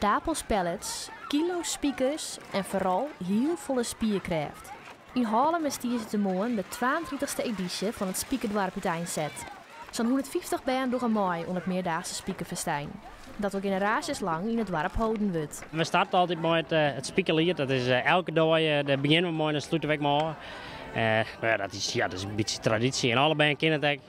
stapels pallets, kilo's speakers en vooral heel volle spierkracht. In Haarlem is deze te morgen de 32e editie van het Speakerdwarp uiteenzet. Zo'n 150 band door een mooi om het meerdaagse speakerfestijn. Dat al generaties lang in het dorp houden wordt. We starten altijd met het speakerlied. Dat is elke dag, daar beginnen we mooi en sluiten we maar. Ja, dat is een beetje traditie en alle bands kennen het.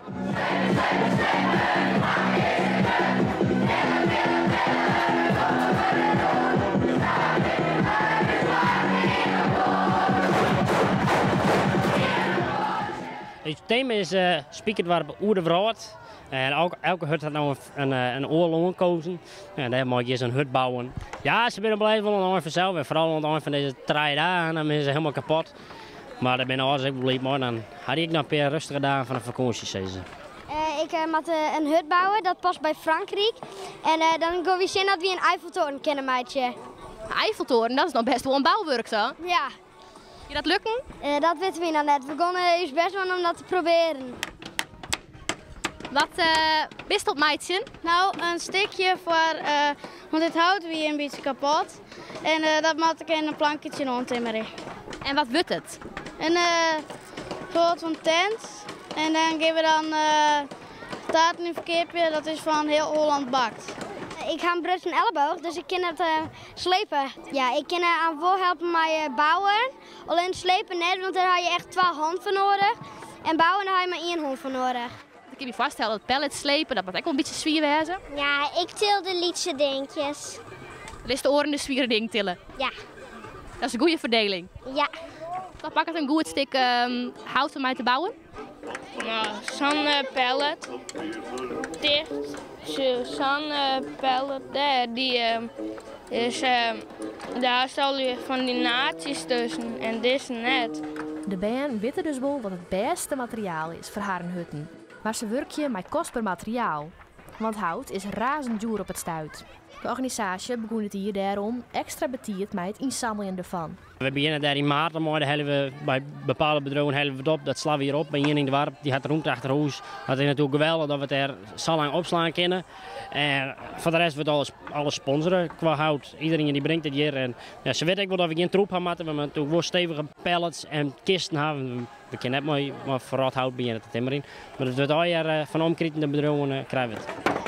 Het thema is Speakerdwarp oer de Wraad. En elke hut had nou een oorlog gekozen. En daar mag je zo'n hut bouwen. Ja, ze zijn blij van het vanzelf. En vooral aan het van deze 3 dagen, dan zijn ze helemaal kapot. Maar daar ben ik altijd blij mee. Dan had ik nog een paar rustige dagen van de vakantieseizoen. Ik moet een hut bouwen, dat past bij Frankrijk. En dan gaan we zien dat we een Eiffeltoren kennen, meidje. Een Eiffeltoren, dat is nog best wel een bouwwerk zo. Ja. Je dat lukken? Dat weten we nog net. We gaan eens best wel om dat te proberen. Wat is dat meidje? Nou, een stukje voor, want het hout weer een beetje kapot. En dat moet ik in een planketje rondtimmeren. En wat wordt het? Een soort van tent. En dan geven we dan taarten in verkeerpje, dat is van heel Holland bakt. Ik ga een brug en elleboog, dus ik kan het slepen. Ja, ik kan aan voor helpen met bouwen. Alleen slepen net, want daar heb je echt 2 handen voor nodig. En bouwen daar heb je maar 1 hand voor nodig. Ik kan je vaststellen dat pallets slepen, dat moet ook wel een beetje zwier wezen. Ja, ik til de liedse dingetjes. Dat is de oren de zwieren ding tillen. Ja. Dat is een goede verdeling. Ja. Dan pak het een goed stuk hout om mij te bouwen. Nou, zo'n pallet. Dicht. Zo'n pallet daar, die is, daar staan je van die naadjes tussen en dit net. De band weten dus wel wat het beste materiaal is voor haar hutten. Maar ze werken met kostbaar materiaal. Want hout is razend duur op het stuit. De organisatie begon het hier daarom extra betierd met het inzamelen ervan. We beginnen daar in maart, dan hebben we bij bepaalde bedrijven helpen we het op. Dat slaan we hier op bij een in de Warp. Die had rond achter huis. Dat is natuurlijk geweldig dat we het er zo lang opslaan kunnen. En voor de rest wordt alles sponsoren qua hout. Iedereen die brengt het hier. En ja, ze weten ook wel dat we geen troep hebben. We hebben natuurlijk wel stevige pallets en kisten hebben. We kunnen net maar voor hout beginnen te timmeren. Maar het wordt al hier van omkrietende bedrijven krijgen we het.